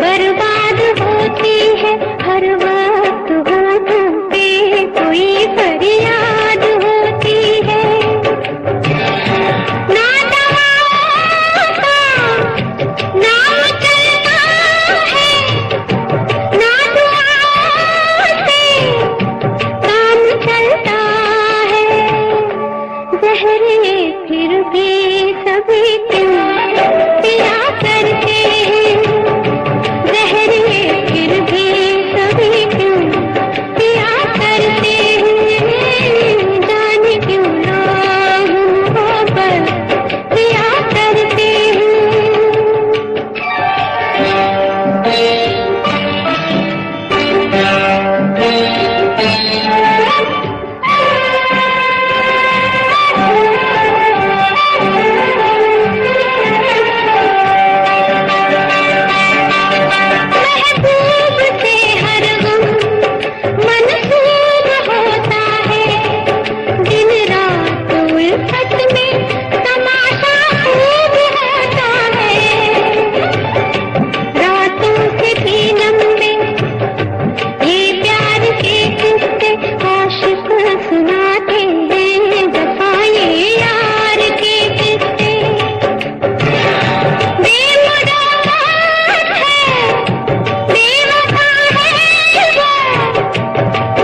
बर्बाद होती है हर वक्त होठों पे कोई फरियाद होती है। ना दवाओं का नाम चलता है, ना दुआओं से काम चलता है। जहरे फिर भी सभी क्यों पिया करते हैं, जहरे फिर भी सभी क्यों पिया करते हैं। जाने क्यों लोग मोहब्बत पिया करते हैं। महबूब से हर गम मंसूब होता है, दिन रात उल्फत में तमाशा खूब होता है। रातों से भी लंबे ये प्यार के किस्से आशिक सुनाते हैं, वफाए यार के किस्से। बेमुराद है, बेवफा है वो,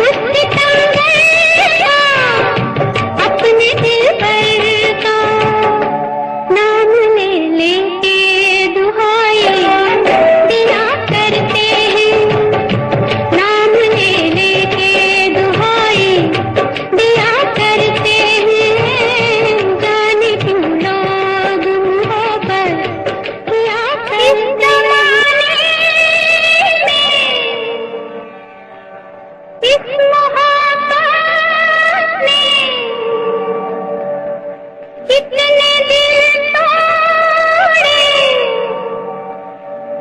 उस सितमगर का अपने दिल पर का नाम ले लेके दुहाई दिया करते हैं, नाम ले लेके दुहाई दिया करते हैं। जाने क्यों लोग मोहब्बत किया करते हैं। इस मोहब्बत ने कितने दिल तोड़े,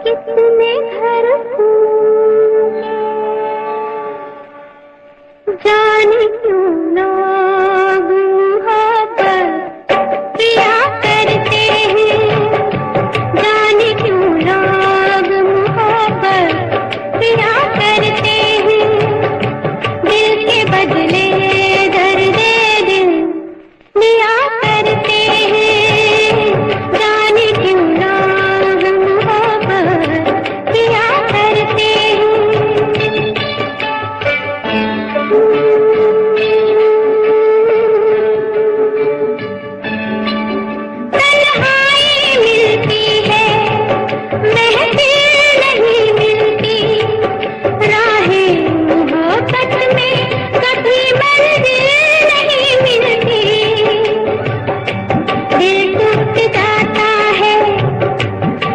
कितने घर फूटे। जाने क्यों लोग मोहब्बत किया करते हैं, जाने क्यों लोग मोहब्बत किया करते हैं। दिल के बदले दर्द दिल लिया करते हैं। जाने क्यों लोग मोहब्बत किया करते हैं। तन्हाई मिलती है, महफिल नहीं मिलती, राहें मोहब्बत में कभी मंजिल नहीं मिलती। दिल टूट जाता है,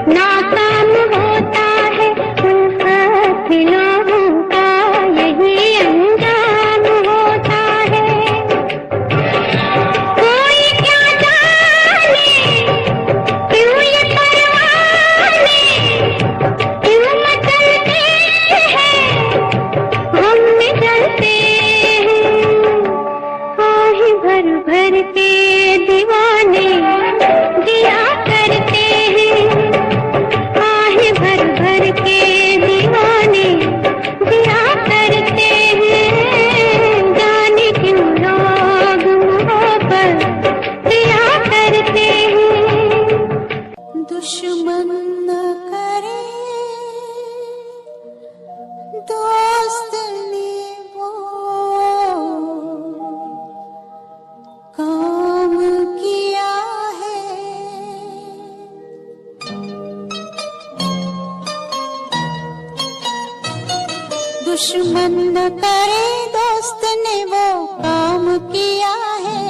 नाकाम होता है, उल्फत लोगों का यही अंजाम होता है। कोई क्या जाने क्यों ये परवाने क्यों मचलते हैं, हम में जलते हैं। आहे भर भर के दीवाने जिया करते हैं, आहे भर भर के दीवाने जिया करते हैं। जाने क्यों लोग मोहब्बत किया करते हैं। दुश्मन न करे दोस्त ने वो काम किया है। दुश्मन न करे दोस्त ने वो काम किया है।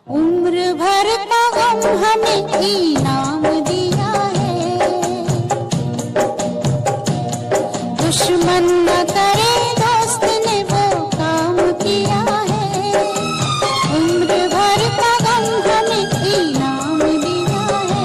उम्र भर का गम हमें इनाम दिया है। दुश्मन न करे दोस्त ने वो काम किया है। उम्र भर का गम हमें इनाम दिया है।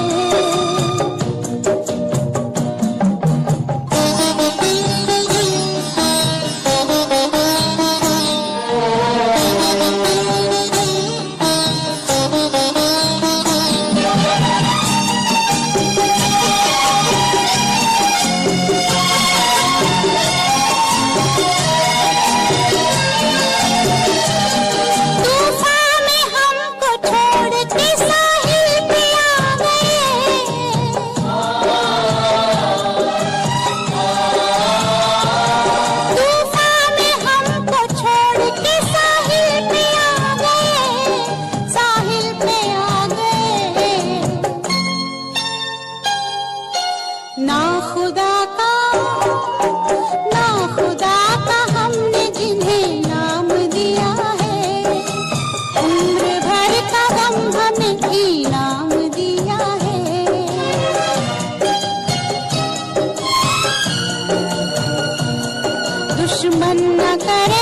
दुश्मन न करे।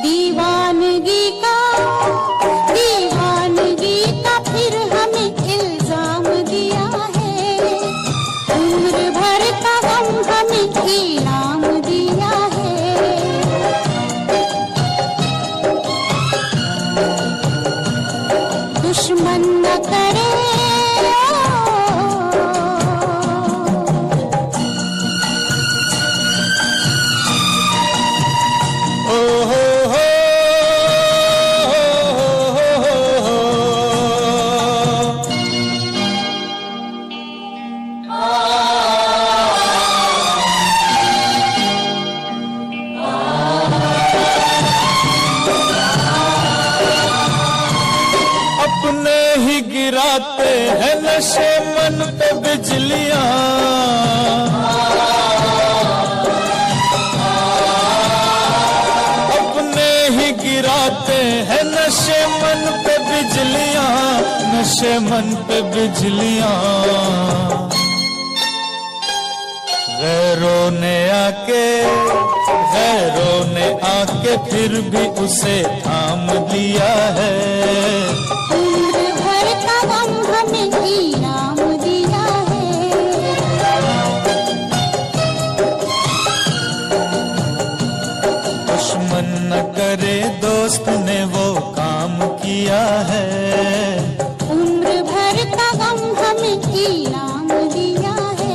दीवानगी का फिर हमें इल्जाम दिया है, उम्र भर का गम हमें इनाम दिया है। दुश्मन न करे। गिराते हैं नशे मन पे बिजलियां, अपने ही गिराते हैं नशे मन पे बिजलियां, नशे मन पे बिजलियां। गैरों ने आके फिर भी उसे थाम दिया है, हमें इनाम दिया है। दुश्मन न करे दोस्त ने वो काम किया है, उम्र भर का गम हमें इनाम दिया है।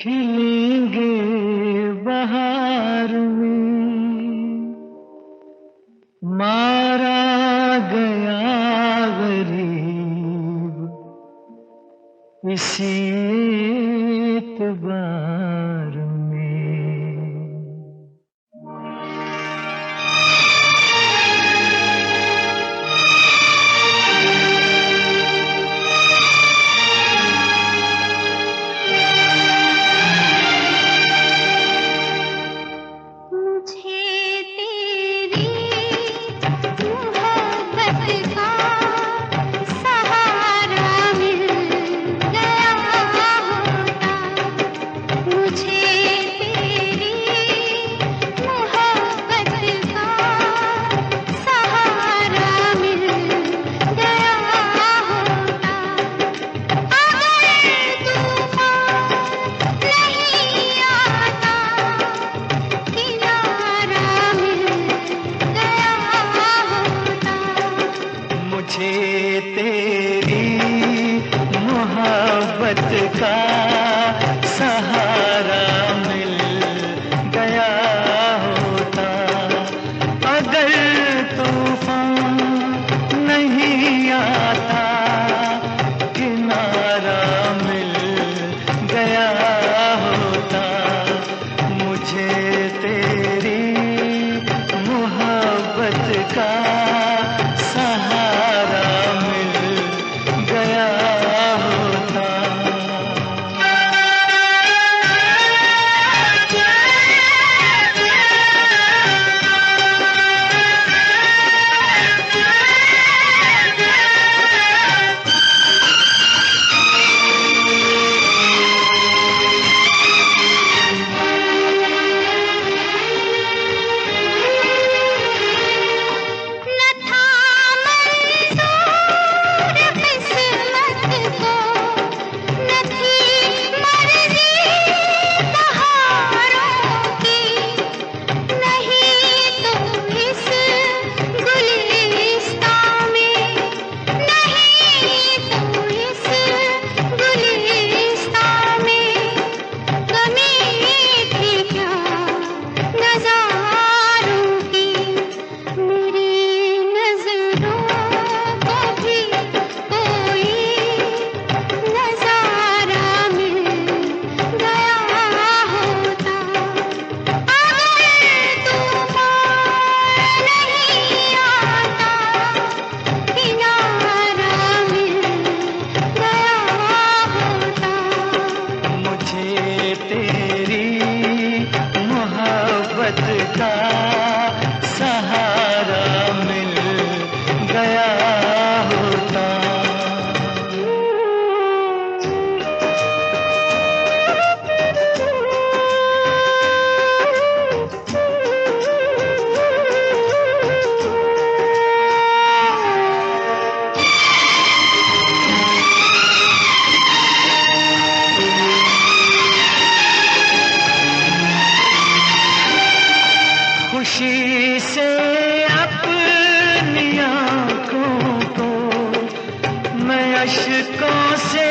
खिलेंगे बहार में, मारा गया गरीब इसी एतबार में। का सहारा मिल गया होता, अगर तूफान नहीं आता किनारा मिल गया होता, मुझे तेरी मोहब्बत का सहारा मिल गया होता। अश्कों से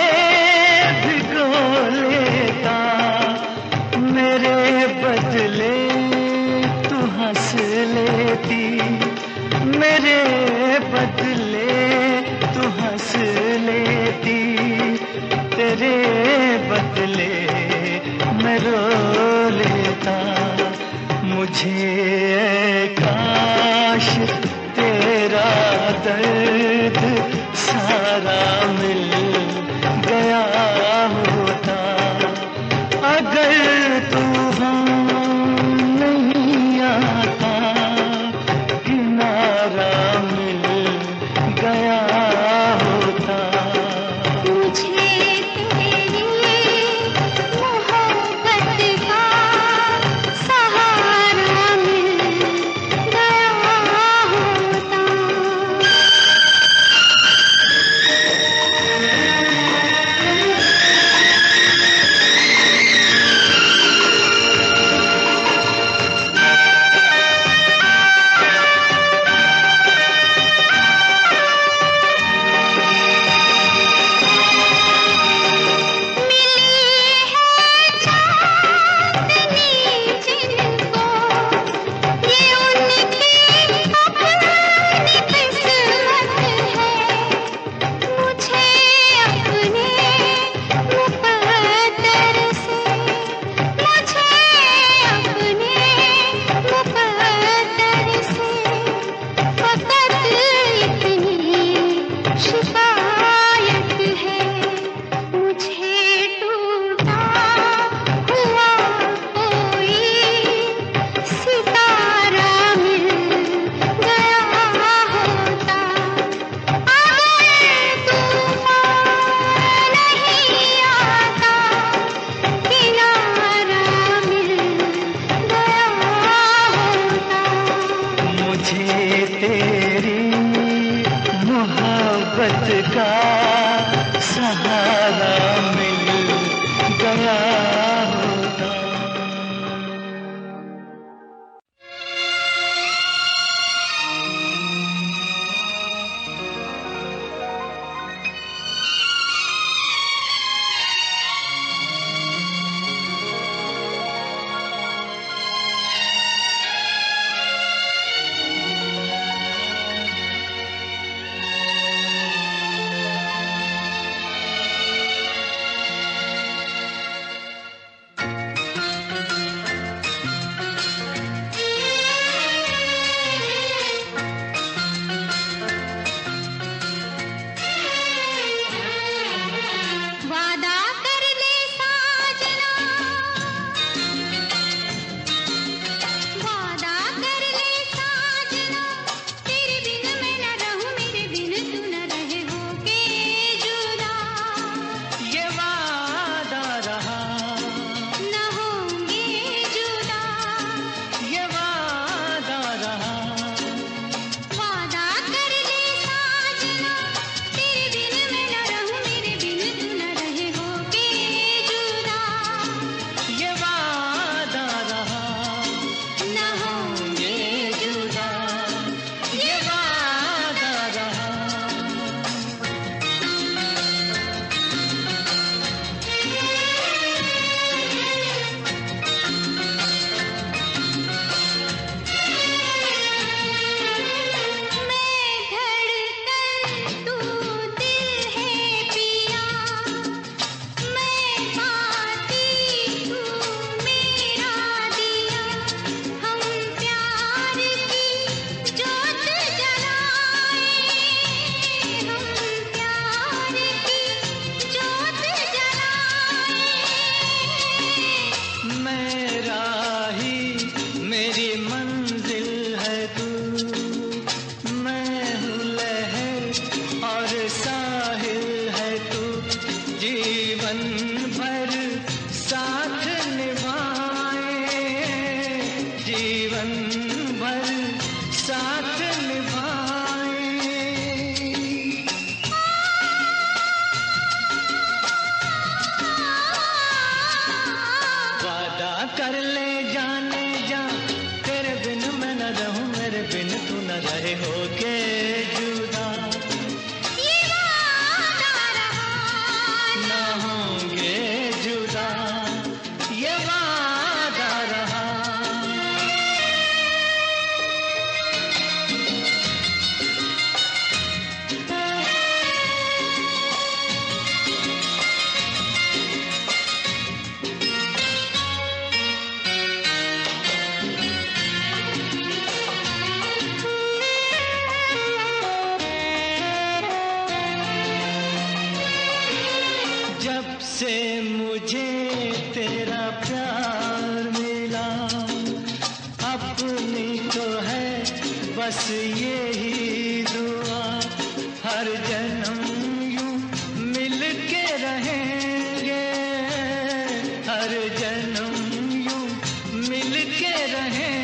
भिगो लेता, मेरे बदले तू हंस लेती, मेरे बदले तू हंस लेती, तेरे बदले मैं रो लेता। मुझे काश तेरा दर्द सारा मिल गया होता, अगर तू नहीं आता, किनारा मिल गया होता। मुझे तेरी मोहब्बत का सहारा मिल गया होता। से मुझे तेरा प्यार मिला, अपनी तो है बस यही दुआ, हर जन्म यूं मिल के रहेंगे, हर जन्म यूं मिल के रहेंगे।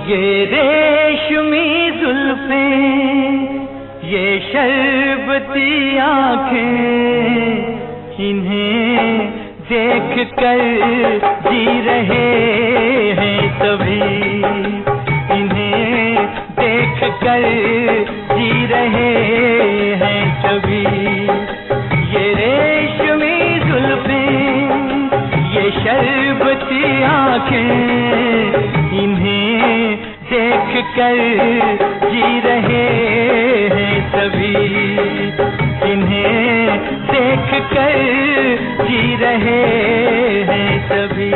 ये रेशमी जुल्फें, ये शरबती आँखें, इन्हें देख कर जी रहे हैं सभी, इन्हें देख कर जी रहे हैं सभी। ये रेशमी कर जी रहे हैं सभी, इन्हें देख कर जी रहे हैं सभी।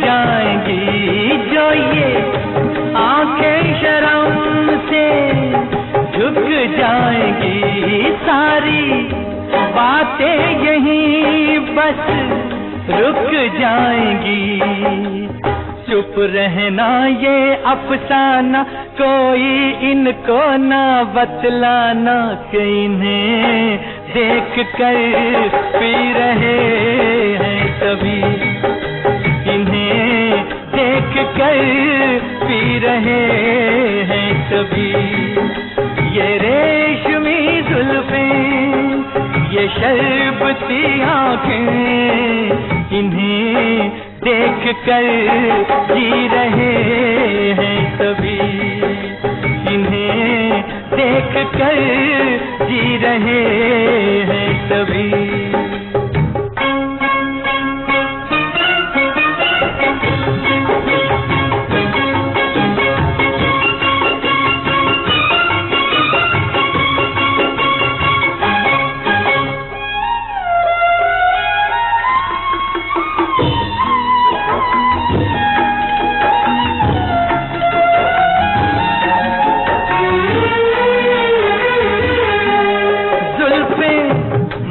जाएंगी जो ये आंखें शर्म से झुक जाएंगी, सारी बातें यहीं बस रुक जाएंगी। चुप रहना ये अफसाना, कोई इनको ना बतलाना, कि इन्हें देख कर पी रहे हैं सभी, इन्हें देख कर पी रहे हैं सभी। ये रेशमी जुल्फें, ये शरबती आँखें, इन्हें देख कर जी रहे हैं सभी, इन्हें देख कर जी रहे हैं सभी।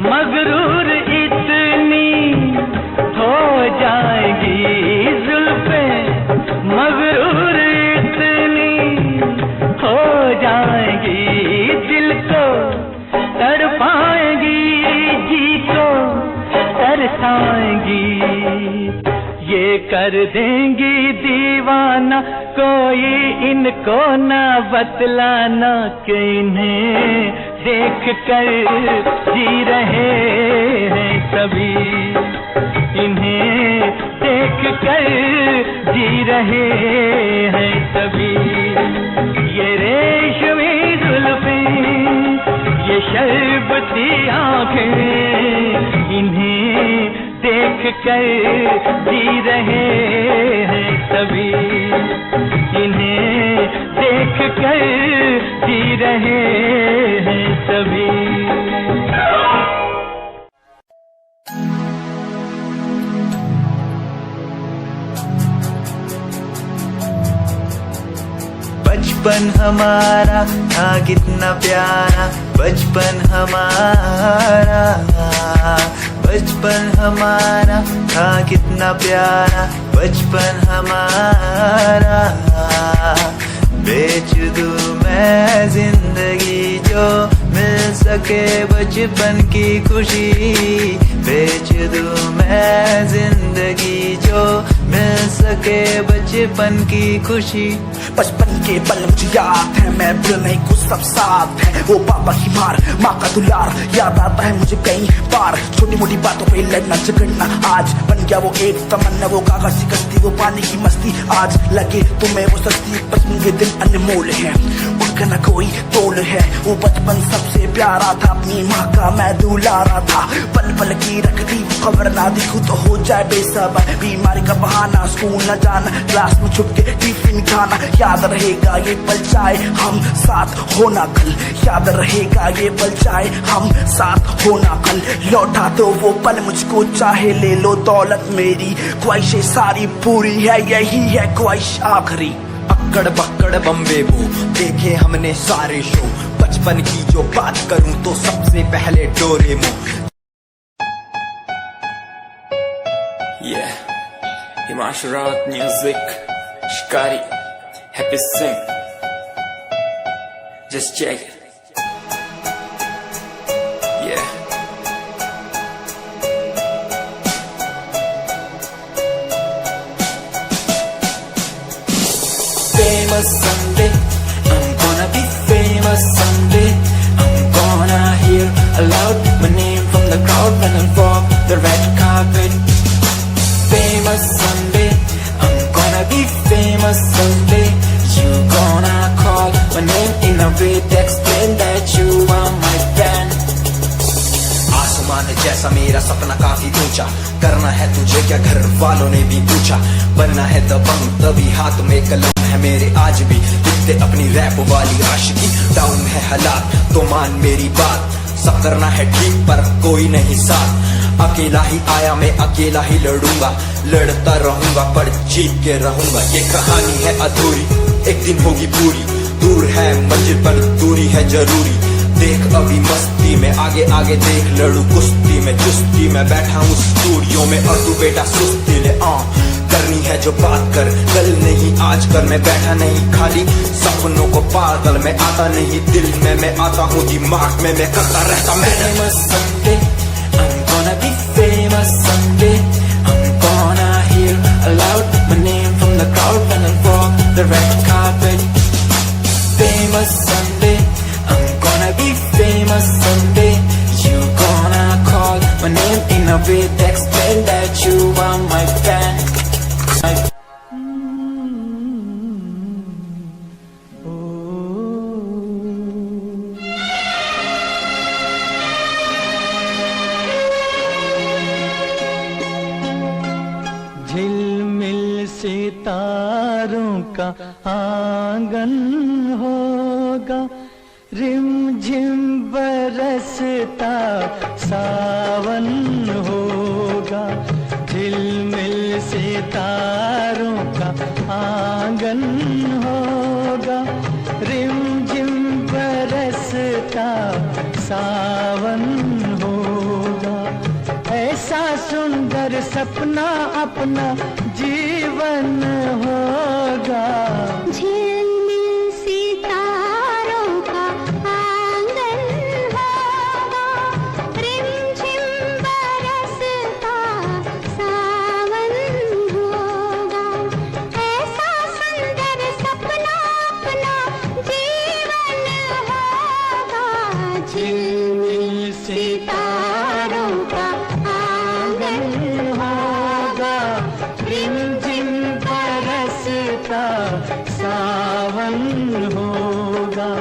मगरूर इतनी हो जाएगी, जुल्फें मगरूर इतनी हो जाएगी, दिल को तड़पाएंगी, जी को तरसाएंगी। ये कर देंगी दीवाना, कोई इनको ना बतलाना, कि इन्हें देख कर जी रहे हैं सभी, इन्हें देख कर जी रहे हैं सभी। ये रेशमी जुल्फें, ये शरबती आँखें, इन्हें देख कर जी रहे हैं सभी, इन्हें देख कर जी रहे हैं सभी। बचपन हमारा था कितना प्यारा, बचपन हमारा, बचपन हमारा था कितना प्यारा, बचपन हमारा। बेच दूं मैं जिंदगी जो मिल सके बचपन की खुशी, बेच दूं मैं जिंदगी जो मिल सके बचपन की खुशी। बचपन के पल मुझे याद है, मैं भूल नहीं कुछ सब साथ है, वो पापा की मार, माँ का दुलार याद आता है मुझे कई बार। छोटी मोटी बातों पे लड़ना झगड़ना आज बन गया वो एक तमन्ना, वो कागज की कश्ती, वो पानी की मस्ती, आज लगे तुम्हें वो सस्ती। बचपन के दिन अनमोल है, उनका न कोई तोल है, वो बचपन सबसे प्यारा था, अपनी माँ का मैं दुलारा था। पल पल की रखती खबर ना दिखूं तो हो जाए बेसब्र, बीमारी का बहाना, स्कूल न जाना, क्लास में छुप के टिफिन खाना। याद रहेगा ये पल चाहे हम साथ होना कल, याद रहेगा ये पल चाहे हम साथ होना कल। लौटा दो वो पल मुझको, चाहे ले लो दौलत मेरी, ख्वाहिशें सारी पूरी है, यही है ख्वाहिश आखिरी। अक्कड़ बक्कड़ बम्बे वो देखे हमने सारे शो, बचपन की जो बात करूं तो सबसे पहले Doraemon. Yeah, Himanshu Rawat music, Shikari, Happy Singh. Just check it. Yeah. Famous someday, I'm gonna crowd when I walk the red carpet. Famous someday, I'm gonna be famous someday. You gonna call my name in a way to explain that you are my fan. आसमान जैसा मेरा सपना काफी ऊंचा, करना है तुझे क्या घर वालों ने भी पूछा, बनना है दबंग तभी हाथ में कलम है मेरे आज भी, लिखते अपनी रैप वाली आशिकी। डाउन है हालात तो मान मेरी बात, सब करना है ठीक पर कोई नहीं साथ। अकेला ही आया मैं अकेला ही लड़ूंगा, लड़ता रहूंगा पर जीत के रहूंगा। ये कहानी है अधूरी एक दिन होगी पूरी, दूर है मंजिल पर दूरी है जरूरी। देख अभी मस्ती में आगे आगे देख, लड़ू कुश्ती में चुस्ती में बैठा हूँ स्टूडियो में और तू बेटा सुस्ती ले। करनी है जो बात कर कल नहीं आज कर, मैं बैठा नहीं खाली सपनों को पागल में आता नहीं दिल में मैं आता हूँ दिमाग में मैं करता रहता मैं। Famous someday, I'm gonna be famous someday. I'm gonna hear aloud my name from the crowd when I walk the red carpet. Famous someday, I'm gonna be famous someday. You gonna call my name in a way to explain that you are my fan. झिलमिल सितारों का आंगन होगा, रिमझिम बरसता सावन होगा। झिलमिल सितारों का आंगन होगा, रिमझिम बरसता सावन होगा। ऐसा सुंदर सपना अपना जीवन होगा। झिलमिल सितारों का आंगन होगा, रिमझिम बरसता सावन होगा। ऐसा सुंदर सपना अपना जीवन होगा। झिलमिल सितारों का आंगन होगा, रिमझिम बरसता सावन होगा।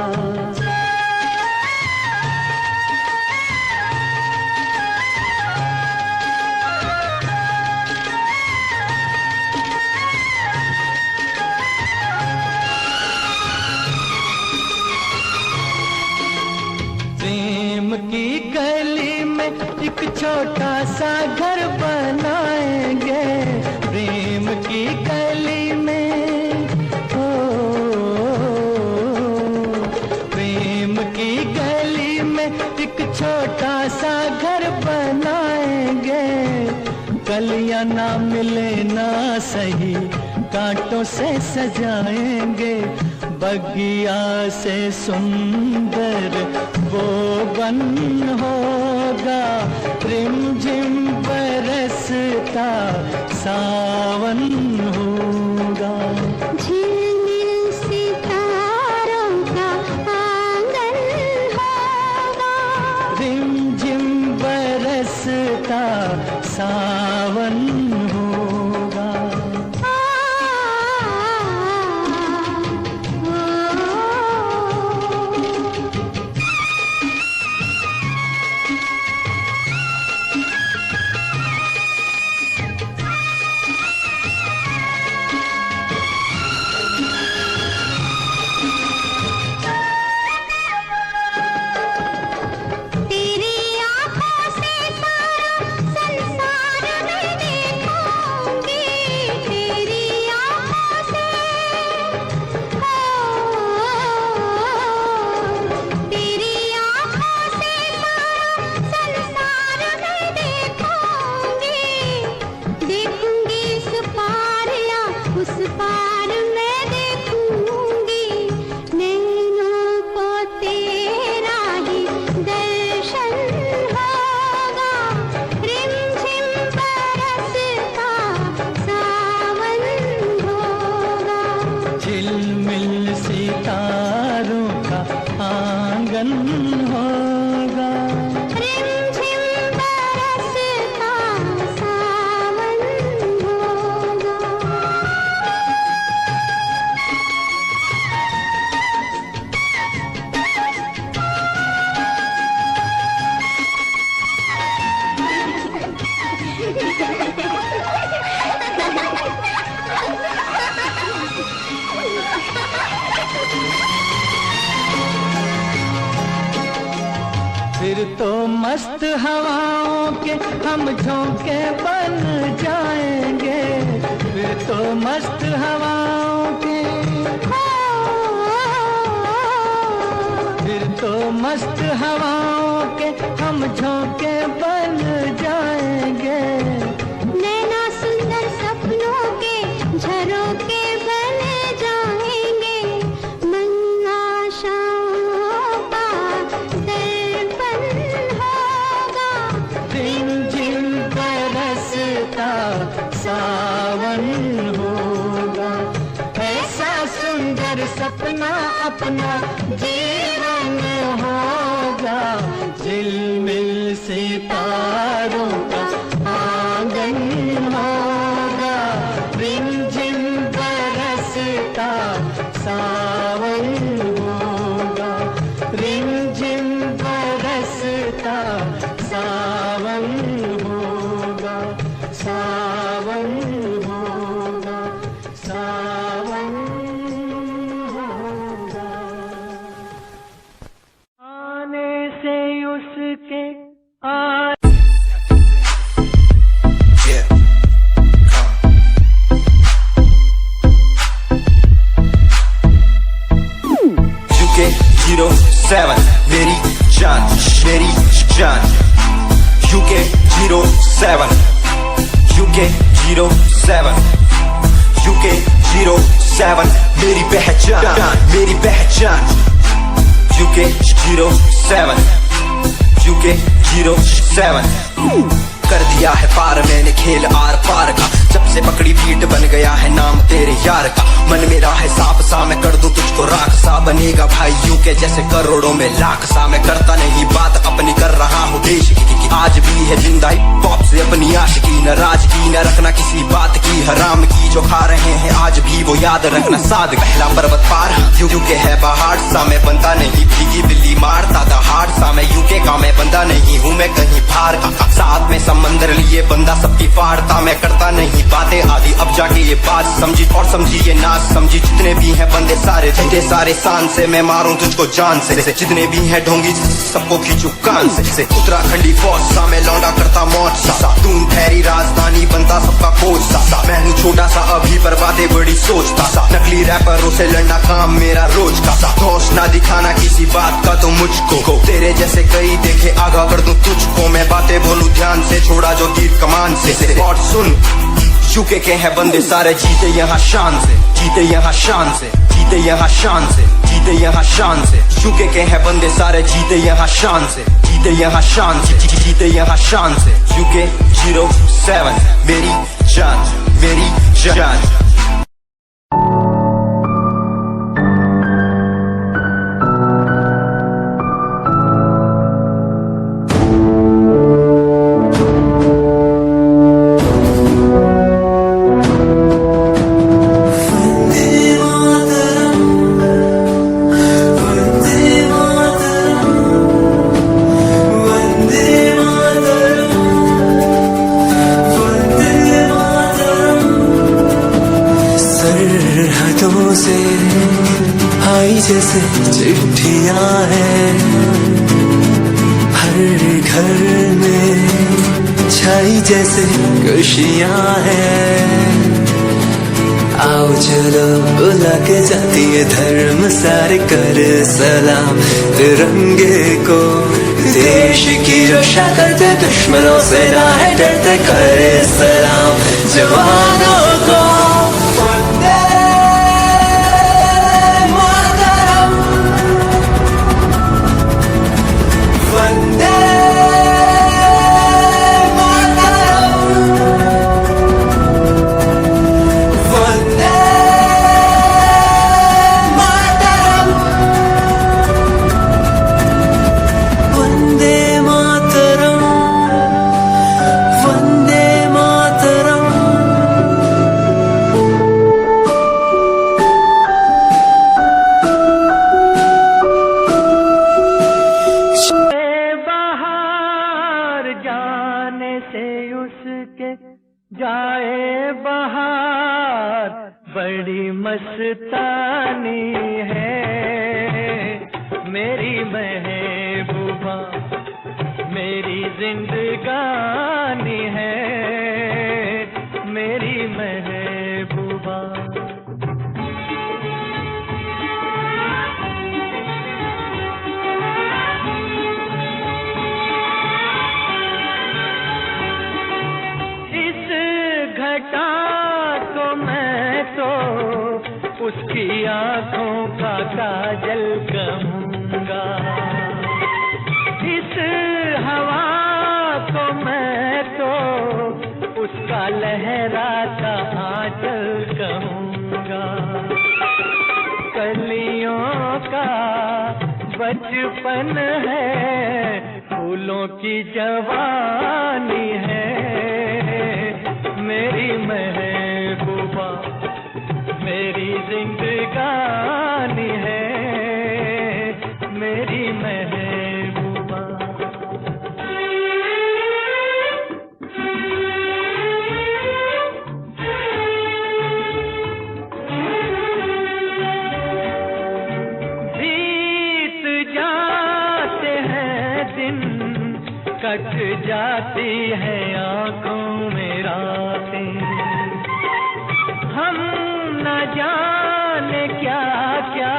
प्रेम की गली में एक छोटा सा घर बनाएंगे, प्रेम की गली में प्रेम की गली में एक छोटा सा घर बनाएंगे। कलियां ना मिले ना सही कांटों से सजाएंगे, बगिया से सुंदर वो बन होगा। रिमझिम बरसता सावन होगा। झिलमिल सितारों का आंगन होगा, रिमझिम बरसता सावन होगा। तेरी आंखों से सारा संसार मैंने तो मस्त हवाओं के हम झोंके बन जाएंगे, फिर तो मस्त हवाओं के, फिर तो मस्त हवाओं के हम झोंके बन जाएंगे। नैना सुंदर सपनों के झरोके बन जाएंगे, मन आशाओं का दर्पण होगा। रिमझिम बरसता सावन होगा, ऐसा सुंदर सपना अपना जीवन होगा। झिलमिल सितारों का आंगन होगा, रिमझिम बरसता सावन होगा, रिमझिम बरसता सावन होगा, सावन होगा, सावन होगा। आने से उसके UK07 मेरी जान, मेरी जान। UK07 UK07 UK07 मेरी पहचान, मेरी पहचान। UK07 UK07 कर दिया है पार मैंने खेल आर पार का, जब से पकड़ी बीट बन गया है नाम तेरे यार का। मन मेरा है साफ सा, मैं कर दूं तुझको राख सा, बनेगा भाई यूके जैसे करोड़ों में लाख सा। मैं करता नहीं बात अपनी, कर रहा हूँ देश की, आज भी है जिंदा हिप हॉप से अपनी आशिकी। नाराजगी न रखना किसी बात की, हराम की जो खा रहे हैं आज भी वो याद रखना साद। पहला पर्वत पार यूके है पहाड़ सा, मैं बंदा नहीं भीगी बिल्ली मारता था हार सा। मैं यूके का मैं बंदा नहीं हूँ, मैं कहीं बाहर का, साथ में समंदर लिए बंदा सबकी फाड़ता। मैं करता नहीं बातें आदि, अब जाके ये बात समझी और समझी ये नाच समझी। जितने भी हैं बंदे सारे झंडे सारे शान से, मैं मारूं तुझको जान से। जितने भी हैं ढोंगी सबको खींचू कान से। उत्तराखंडी फौज सा मैं लौंडा करता मौत सा, दून ठहरी राजधानी बनता सबका कोच सा। मैं हूँ छोटा सा अभी पर बातें बड़ी सोचता सा, नकली रैपरों से लड़ना काम मेरा रोज का सा। होश ना दिखाना किसी बात का तो मुझको, तेरे जैसे कई देखे आगा कर दूं तुझको। मैं बातें बोलूं ध्यान से, छोड़ा जो तीर कमान से। और सुन यूके के हैं बंदे सारे, जीते यहाँ शान से, जीते यहाँ शान से, जीते यहाँ शान से, जीते यहाँ शान से। यूके के हैं बंदे सारे, जीते यहाँ शान से, जीते यहाँ शान से, जीते यहाँ शान से। UK07 मेरी जान, मेरी जान। जैसे चिट्ठियां हैं हर घर में, छाई जैसे खुशियां हैं। आओ चलो बुला के जाती है धर्म सारे, कर सलाम तिरंगे को। देश की रक्षा करते दुश्मनों से ना है डरते, कर सलाम जवानों को। जाए बहार बड़ी मस्तानी है मेरी महबूबा, मेरी जिंदगानी है मेरी महबूबा। इस घटा को मैं तो उसकी आंखों का काजल कहूँगा, इस हवा को मैं तो उसका लहराता आंचल कहूँगा। कलियों का बचपन है, फूलों की जवानी है मेरी महबूबा, मेरी जिंदगानी है मेरी महबूबा। बीत जाते हैं दिन, कट जाती है आंखों में रातें, हम न जाने क्या क्या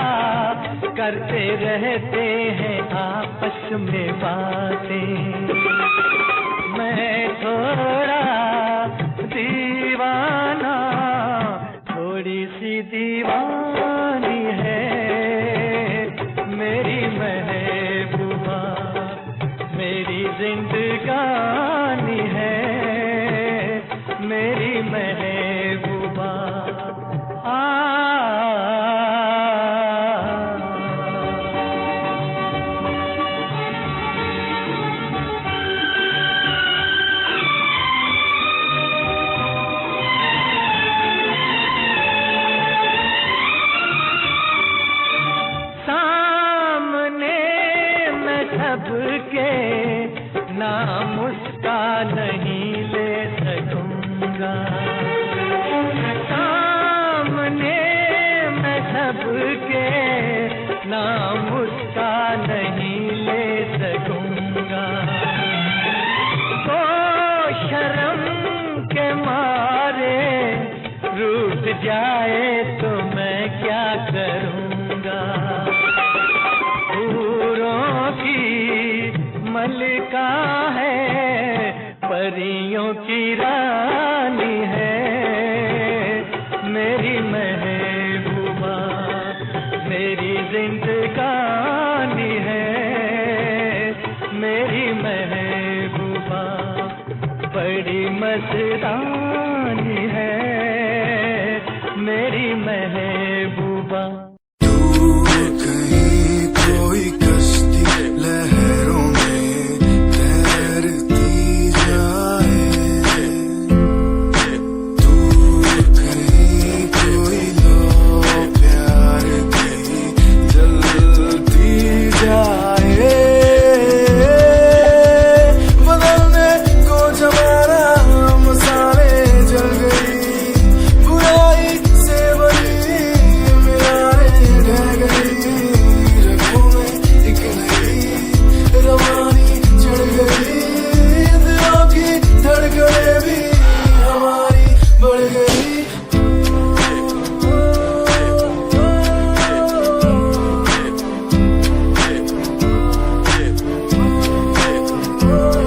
करते रहते हैं आपस में बातें। मैं थोड़ा दीवाना, थोड़ी सी दीवानी है मेरी महबूबा, मेरी जिंदगानी है मेरी महबूबा। सामने मैं सबके नाम उसका नहीं ले सकूंगा, सामने मैं सबके नाम उसका नहीं ले सकूंगा। तो शर्म के मारे रूठ जाए तो मैं क्या करूंगा। हूरों की मलिका है, परियों की रानी है मेरी महबूबा, मेरी जिंदगानी है मेरी महबूबा, बड़ी मस्तानी है मेरी महबूबा। कहीं कोई कश्ती लहरों में तैरती जाए, दूर कहीं कोई लो प्यार की जलती जाए, बदलने को जमाना मसाले जल गई, बुराई से बनी मिलाने ढह गई, रगों में एक नई रवानी चढ़ गई, दिलों की धड़कनें भी हमारी बढ़ गई।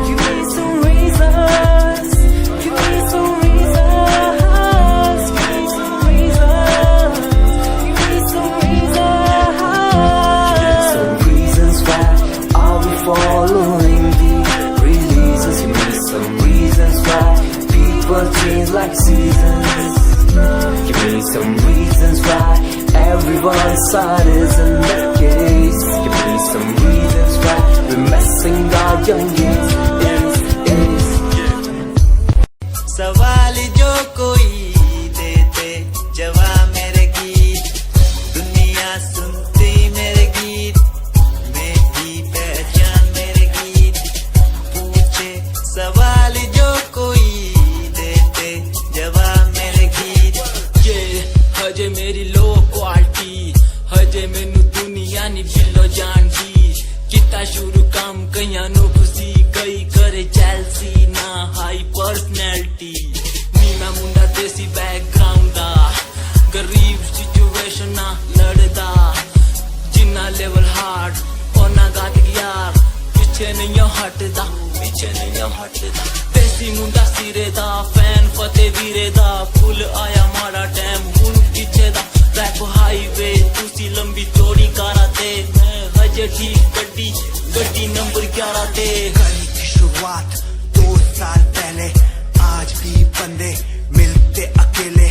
Give me some reasons, give me some reasons, give me some reasons, give me some reasons. Some reasons why are we following the releases? Give me some reasons why people change like seasons. Give me some reasons why everyone's side isn't the case. Give me some reasons why we're messing our young years. सवाल जो कोई देते जवाब मेरे गीत, दुनिया सुनती मेरे गीत, मेरी पहचान मेरे गीत, पूछे सवाल जो कोई देते जवाब मेरे गीत। ये हजे मेरी लो क्वालिटी, हजे मैनू दुनिया नी बिलो जान दी, किता शुरू काम कईयां नू खुशी कई पर्सनैलिटी नी मैं मुंडा देसी बैकग्राउंड दा गरीब सिचुएशन ना लड़दा जिन्ना लेवल हार्ड ओना गात यार पीछे नहीं हटदा देसी मुंडा सिरे दा फैन फतेह वीरे दा फुल आया माड़ा टाइम हुन पीछे दा रैप हाईवे तुसी लंबी चौड़ी कारा ते मैं हजे ठीक गड्डी नंबर 11 ते करी थी शुरुआत 2 साल पहले आज भी बंदे मिलते अकेले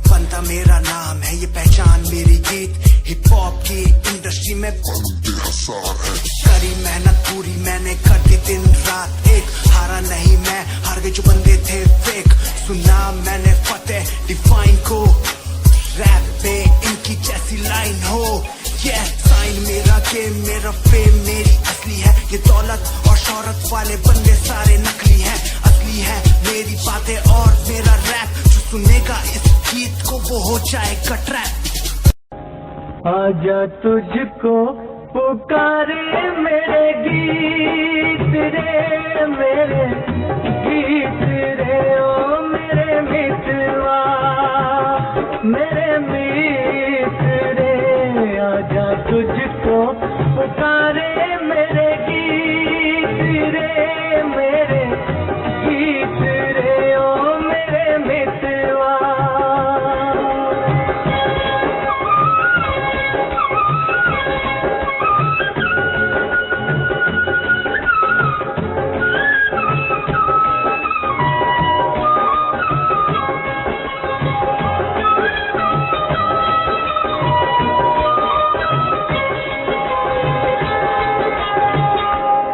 बनता मेरा नाम है ये पहचान मेरी गीत हिप हॉप की इंडस्ट्री में करी मेहनत पूरी मैंने कर दी दिन रात एक हारा नहीं मैं हार गए जो बंदे थे फेक सुना मैंने फतेह डिफाइन को रैप पे इनकी जैसी लाइन हो साइन मेरा गेम मेरा फेम मेरी असली है ये दौलत और शोहरत वाले बंदे सारे नकली हैं असली है मेरी बातें और मेरा रैप जो सुनेगा इस गीत को वो हो जाएगा ट्रैप आजा तुझको पुकारे मेरे गीत रे मेरे गीत रे ओ मेरे मितवा मेरे मित्र आजा तुझको पुकारे मेरे गीत रे मेरे गीत रे ओ मेरे मितवा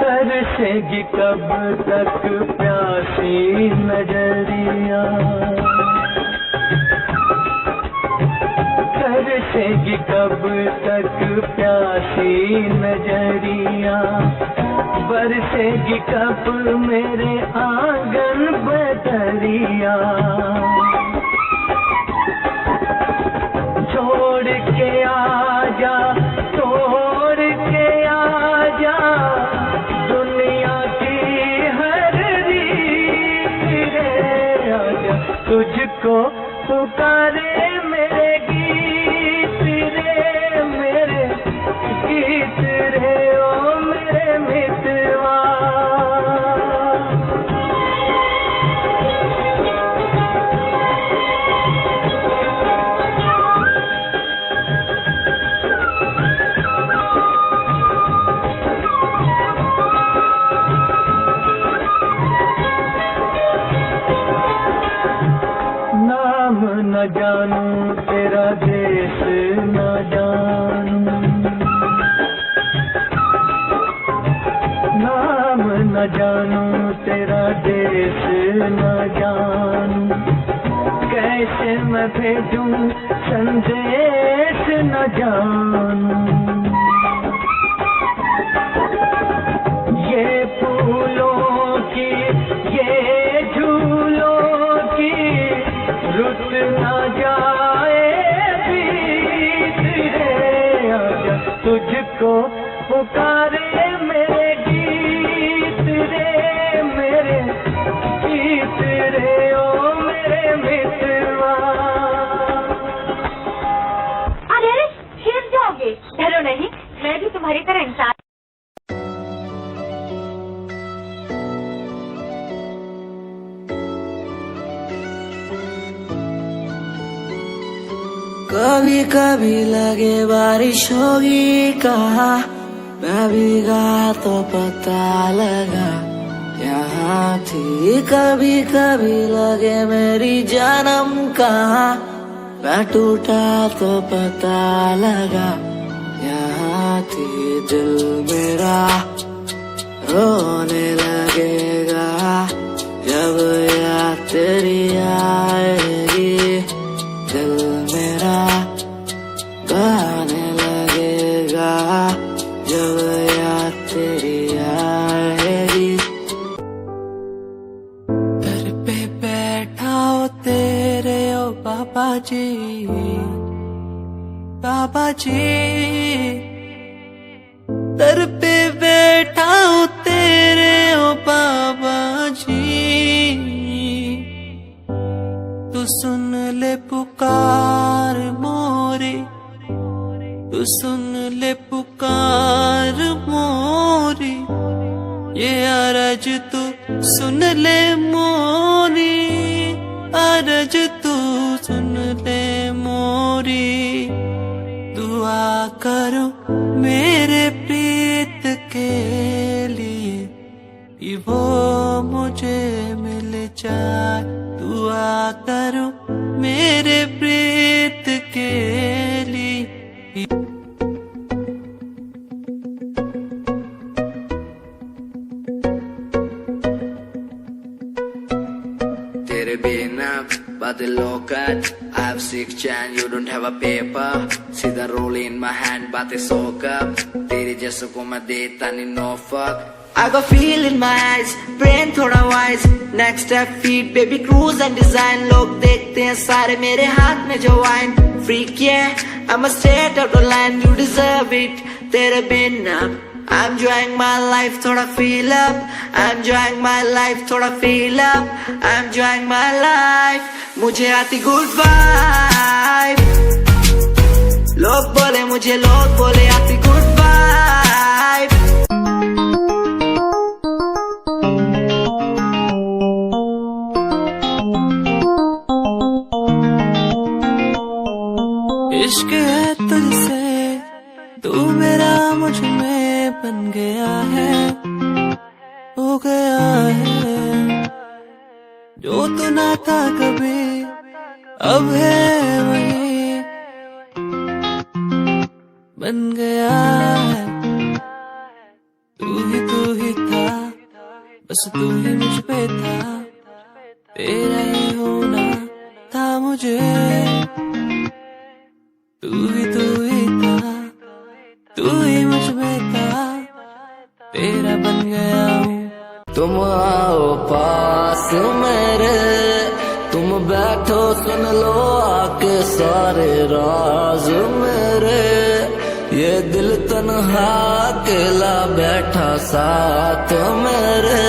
तरसेगी कब तक प्यासी नजरिया तरसेगी कब तक प्यासी नजरिया बरसेगी कब मेरे आंगन बदरिया छोड़ के आजा तोड़ के आजा दुनिया की हर रीत रे आजा तुझको पुकारे मेरे गीत रे मेरे गीत रे ओ मेरे मितवा न जानू तेरा देश न जानू नाम न जानू तेरा देश न जानू कैसे मैं भेजूं संदेश न जानू ये फूलों की ये झूलों की रुत ना जाए बीत रे आजा तुझको पुकारे मेरे गीत रे मेरे गीत रे ओ मेरे मितवा अरे गिर जाओगे डरो नहीं मैं भी तुम्हारी तरह इंसान कभी कभी लगे बारिश होगी कहा मैं भीगा तो पता लगा यहाँ थी कभी कभी लगे मेरी जन्म कहाँ मैं टूटा तो पता लगा यहाँ थी दिल मेरा रोने लगेगा जब याद तेरी आएगी दिल मेरा गाने लगेगा जब याद तेरी आएगी घर पे बैठा हो तेरे ओ बाबा जी दर पे बैठा हो तेरे ओ बाबा जी सुन ले पुकार मोरी, तू सुन ले पुकार मोरी, ये अरज तू सुन ले मोरी, अरज तू सुन ले मोरी। दुआ करो मेरे प्रीत के लिए कि वो मुझे मिल जाए। दुआ करो मेरे प्रीत के लिए। तेरे बिना बादलों का I have 6 chain, you don't have a paper. सीधा roll in my hand, बातें सो कप, तेरे जैसों को मैं देता नहीं no fuck. I got feel in my eyes, brain थोड़ा wise. Next step feet, baby cruise and design. लोग देखते हैं सारे मेरे हाथ में जो wine. Freak yeah, I'm a straight out of line. You deserve it, तेरे बिना I'm enjoying my life, थोड़ा feel up. I'm enjoying my life, थोड़ा feel up. I'm enjoying my life, मुझे आती good vibe. लोग बोले मुझे, लोग बोले आती good vibe. इश्क है तुझसे, तू मेरा मुझ में बन गया है, हो गया है। जो तू ना था कभी, अब है वही, बन गया है। तू ही था, बस तू ही मुझ पे था, तेरा ही होना था मुझे। तू ही था, तू ही मुझ में था, तेरा बन गया हूँ। तुम आओ पास मेरे, तुम बैठो सुन लो आके सारे राज मेरे। ये दिल तन्हा अकेला बैठा साथ मेरे,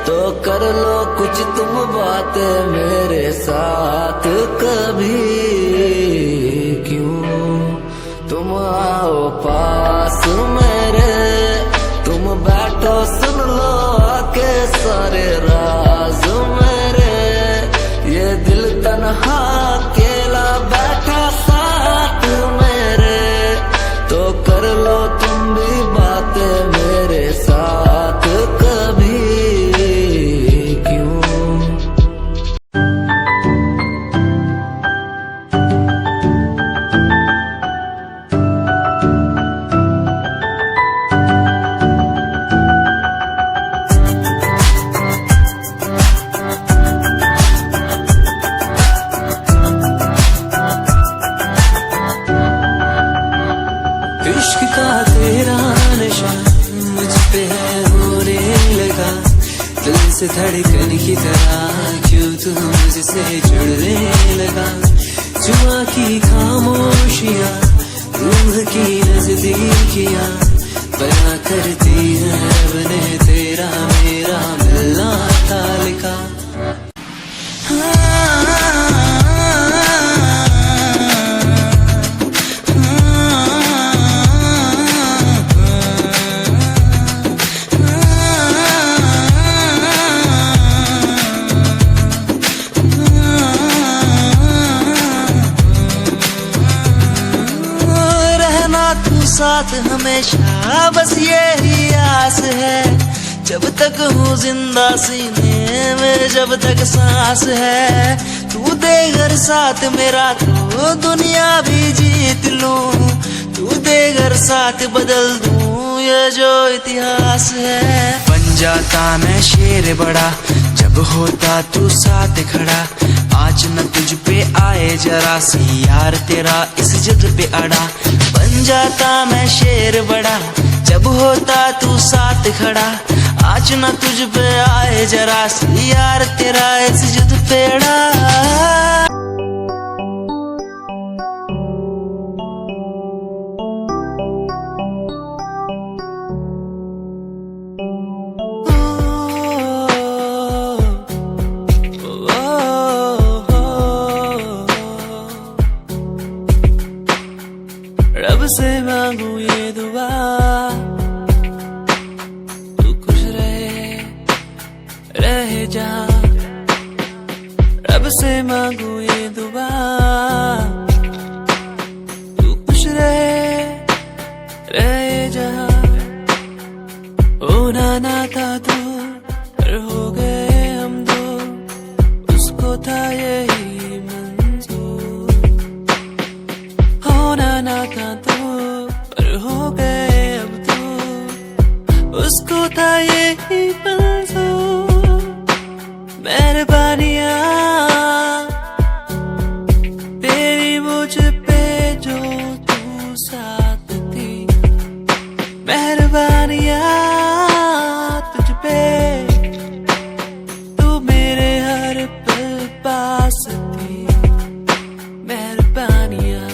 तो कर लो कुछ तुम बातें मेरे साथ कभी। क्यों तुम आओ पास मेरे, तुम बैठो सुन लो आके सारे राज मेरे। ये दिल तन्हा अकेला बैठा साथ मेरे, तो कर लो तुम भी बातें मेरे साथ कभी। क्यों इश्क का तेरा नशा मुझ पे है होने लगा, दिल से धड़कन की तरह क्यों तू मुझसे जुड़ने लगा। जुआ की खामोशियाँ, रूह की नजदीकियाँ बना करती है रब ने तेरा मेरा मिलना था लिखा। साथ हमेशा बस यही आस है, जब तक हूँ जिंदा सीने में, जब तक सांस है। तू दे घर साथ मेरा तो दुनिया भी जीत लूं, तू दे घर साथ बदल दूं ये जो इतिहास है। बन जाता मैं शेर बड़ा जब होता तू साथ खड़ा, आज न तुझ पे आए जरा सी यार तेरा इस जिद पे अड़ा। बन जाता मैं शेर बड़ा जब होता तू साथ खड़ा, आज न तुझ पे आए जरा सी यार तेरा इस जिद पे अड़ा। रब से मांगू ये दुआ, तू खुश रहे जा। रब से मांगू ये दुआ, तू खुश रहे जा। होना ना था तू पर हो गए हम दो, उसको था यही मंजूर। होना ना था तू पर हो गए अब तो, उसको था यही मंजूर। मेहरबानियाँ तेरी मुझ पे जो तू साथ थी, मेहरबानियाँ तुझ पे तू मेरे हर पल पास थी, मेहरबानियाँ।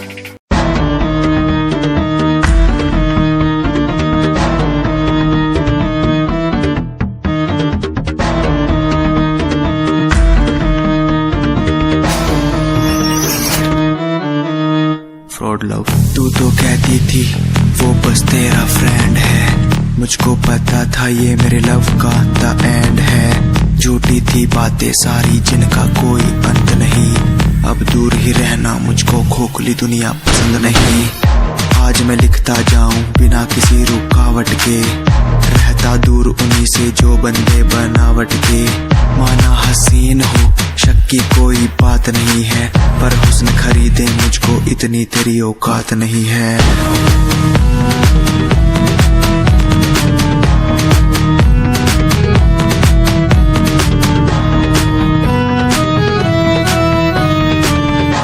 फ्रॉड लव तू तो कहती थी वो बस तेरा फ्रेंड है, मुझको पता था ये मेरे लव का द एंड है। झूठी थी बातें सारी जिनका कोई अंत नहीं, अब दूर ही रहना मुझको खोखली दुनिया पसंद नहीं। आज मैं लिखता जाऊं बिना किसी रुकावट के, रहता दूर उन्हीं से जो बंदे बनावट के। माना हसीन हो शक की कोई बात नहीं है, पर हुस्न खरीदे मुझको इतनी तेरी औकात नहीं है।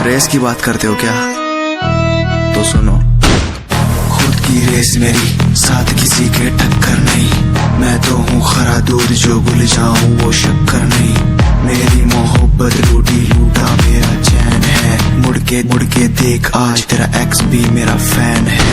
रेस की बात करते हो क्या? तो सुनो, खुद की रेस मेरी साथ किसी के टक्कर नहीं, मैं तो हूँ खरा दूध जो भूल जाऊं वो शक्कर नहीं। मेरी मोहब्बत लूटी लूटा मेरा चैन है, मुड़ के देख आज तेरा एक्स भी मेरा फैन है।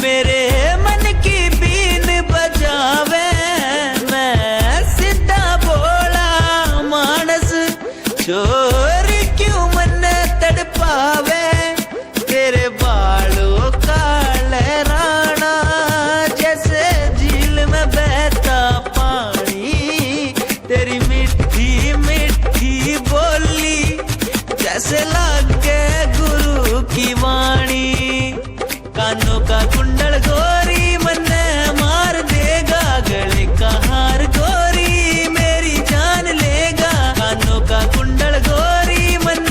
मेरे मन की बीन बजावे, मैं सीधा बोला मानस, चोर क्यों मन तड़पावे। तेरे बालों का लहराना जैसे झील में बहता पानी, तेरी मीठी मीठी बोली जैसे लगे गुरु की वाणी। कानों का कुंडल गोरी मन मार देगा, गले का हार गोरी मेरी जान लेगा। कानों का कुंडल गोरी मन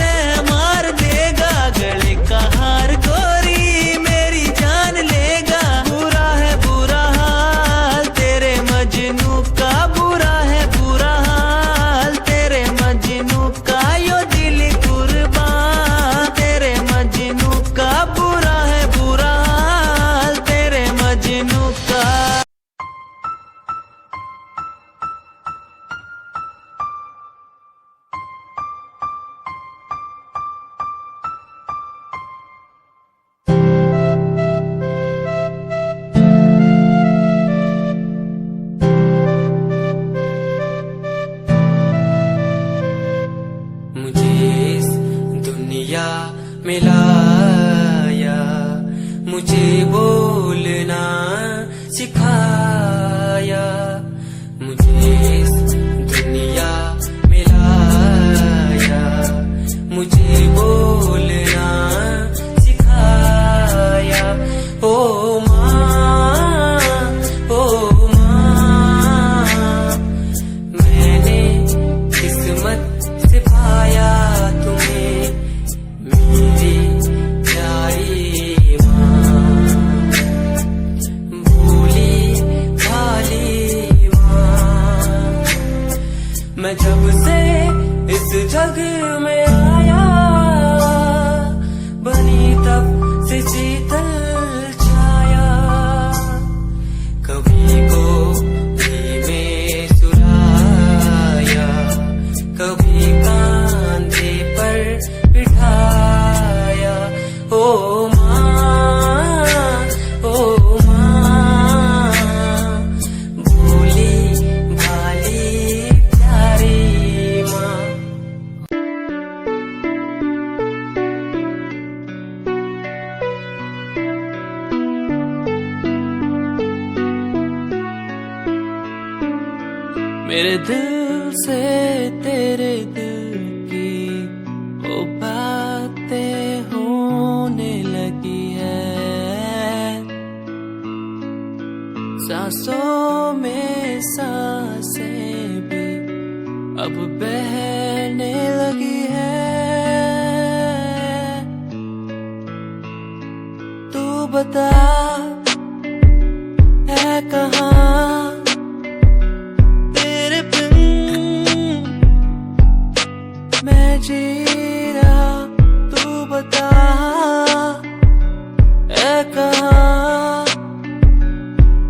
मार देगा, गले का हार गोरी मेरी जान लेगा। बुरा है बुरा हाल तेरे मजनू का, बुरा है बुरा हाल तेरे मजनू का, यो दिल कुर्बान तेरे मजनू का। बुरा है बुरा मजनू का। मुझे इस दुनिया में लाया, मुझे बोलना सिखाया। मुझे इस दुनिया में लाया, मुझे बोलना सिखाया। ओ माँ मैंने किस्मत से पाया तुम्हें, मेरी प्यारी मैं जब से इस जग में आया, बनी तब से शीतल छाया। कभी को में सुलाया, कभी कांधे पर मेरे दिल से तेरे दिल की वो बातें होने लगी है, सांसों में सांसें भी अब बहने लगी है। तू बता है कहाँ तेरे बिन मैं जी रहा, तू बता है कहाँ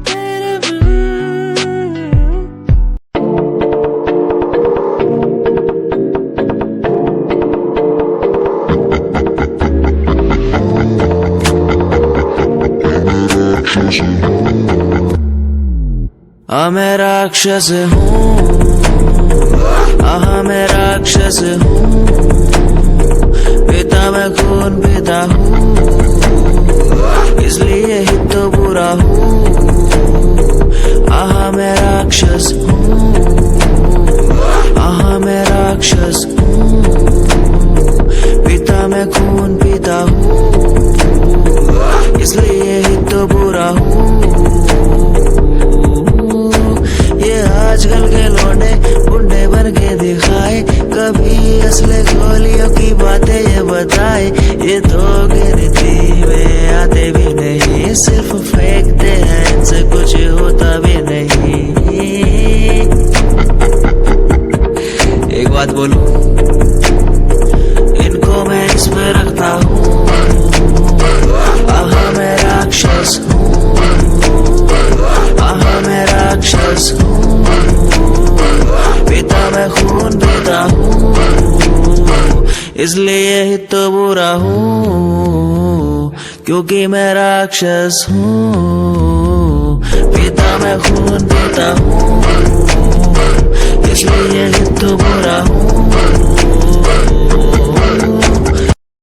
तेरे बिन। मैं राक्षस हूँ, मैं राक्षस हूँ, पिता मैं खून पिता हूँ, इसलिए ही तो बुरा हूँ। मैं राक्षस हूँ, मैं राक्षस हूँ, पिता मैं खून पिता हूँ, इसलिए ही तो बुरा हूँ। ये आजकल के लौंडे बुंडे बन के दिखाए, कभी असले गोलियों की बातें ये बताए। ये तो गिनती में आते भी नहीं, सिर्फ फेंकते हैं, इनसे कुछ होता भी नहीं। एक बात बोलूं, इनको मैं इसमें रखता हूँ। मैं राक्षस हूँ, मैं राक्षस हूँ, पिता मैं खून पीता हूँ, इसलिए ही तो बुरा हूँ, क्योंकि मैं राक्षस हूँ। पिता मैं खून पीता हूँ, इसलिए ही तो बुरा हूँ।